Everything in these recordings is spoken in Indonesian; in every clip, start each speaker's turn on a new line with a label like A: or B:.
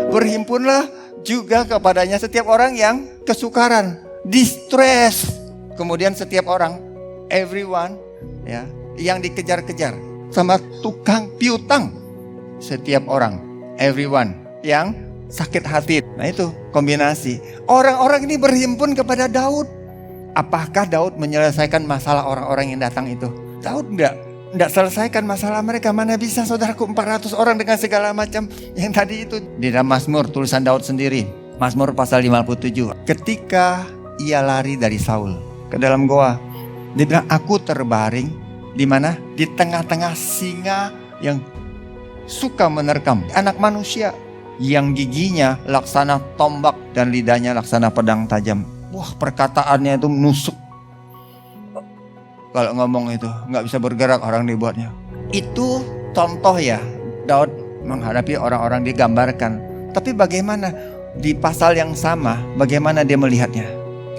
A: Berhimpunlah juga kepadanya setiap orang yang kesukaran, distress. Kemudian setiap orang, everyone, ya, yang dikejar-kejar sama tukang piutang. Setiap orang, everyone yang sakit hati. Nah itu kombinasi. Orang-orang ini berhimpun kepada Daud. Apakah Daud menyelesaikan masalah orang-orang yang datang itu? Daud enggak selesaikan masalah mereka. Mana bisa saudaraku, 400 orang dengan segala macam yang tadi itu. Di dalam Mazmur tulisan Daud sendiri, Mazmur pasal 57. Ketika ia lari dari Saul ke dalam goa, dia bilang, aku terbaring di mana? Di tengah-tengah singa yang suka menerkam anak manusia, yang giginya laksana tombak dan lidahnya laksana pedang tajam. Wah, perkataannya itu menusuk. Kalau ngomong itu nggak bisa bergerak orang dibuatnya. Itu contoh ya, Daud menghadapi orang-orang digambarkan. Tapi bagaimana di pasal yang sama, bagaimana dia melihatnya?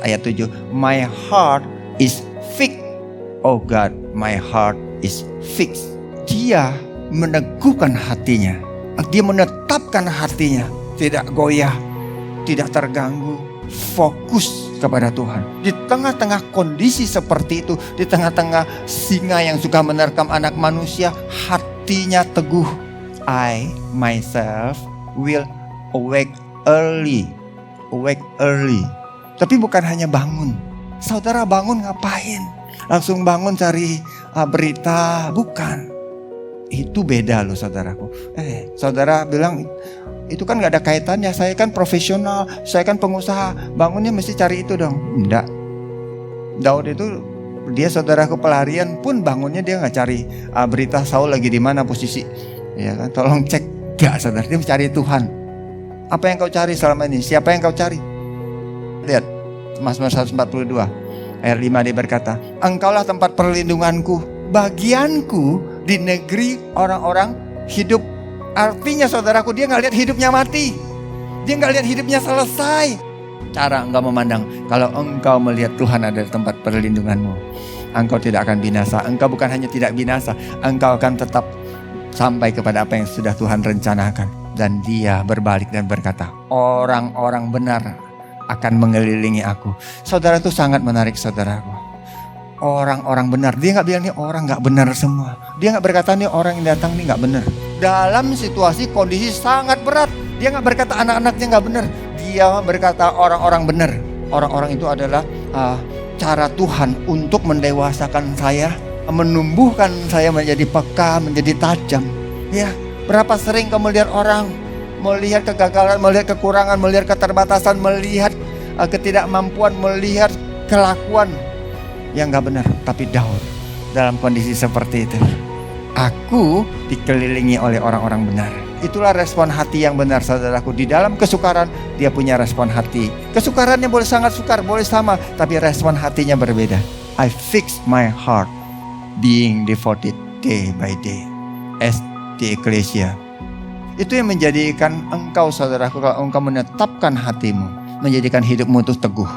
A: Ayat 7, my heart is fixed. Oh God, my heart is fixed. Dia meneguhkan hatinya. Dia menetapkan hatinya. Tidak goyah, tidak terganggu. Fokus kepada Tuhan. Di tengah-tengah kondisi seperti itu, di tengah-tengah singa yang suka menerkam anak manusia, hatinya teguh. I myself will awake early. Awake early. Tapi bukan hanya bangun. Saudara bangun ngapain? Langsung bangun cari berita? Bukan. Itu beda loh saudaraku. Saudara bilang, itu kan gak ada kaitannya. Saya kan profesional, saya kan pengusaha. Bangunnya mesti cari itu dong. Enggak. Daud itu, dia saudaraku pelarian pun bangunnya dia gak cari berita Saul lagi di mana posisi. Ya kan, tolong cek. Gak saudara, dia mencari Tuhan. Apa yang kau cari selama ini? Siapa yang kau cari? Lihat, Mazmur 142 ayat 5 dia berkata, engkaulah tempat perlindunganku, bagianku di negeri orang-orang hidup. Artinya saudaraku, dia gak lihat hidupnya mati. Dia gak lihat hidupnya selesai. Cara engkau memandang, kalau engkau melihat Tuhan ada di tempat perlindunganmu, engkau tidak akan binasa. Engkau bukan hanya tidak binasa, engkau akan tetap sampai kepada apa yang sudah Tuhan rencanakan. Dan dia berbalik dan berkata, orang-orang benar akan mengelilingi aku. Saudara itu sangat menarik saudaraku. Orang-orang benar. Dia gak bilang nih orang gak benar semua. Dia gak berkata nih orang yang datang nih gak benar. Dalam situasi kondisi sangat berat, dia gak berkata anak-anaknya gak benar. Dia berkata orang-orang benar. Orang-orang itu adalah cara Tuhan untuk mendewasakan saya, menumbuhkan saya menjadi peka, menjadi tajam. Ya, berapa sering kamu melihat orang, melihat kegagalan, melihat kekurangan, melihat keterbatasan, melihat ketidakmampuan, melihat kelakuan yang gak benar. Tapi Daud dalam kondisi seperti itu, aku dikelilingi oleh orang-orang benar. Itulah respon hati yang benar saudaraku. Di dalam kesukaran dia punya respon hati. Kesukarannya boleh sangat sukar, boleh sama, tapi respon hatinya berbeda. I fix my heart being devoted day by day as the ecclesia. Itu yang menjadikan engkau saudaraku, kalau engkau menetapkan hatimu, menjadikan hidupmu itu teguh.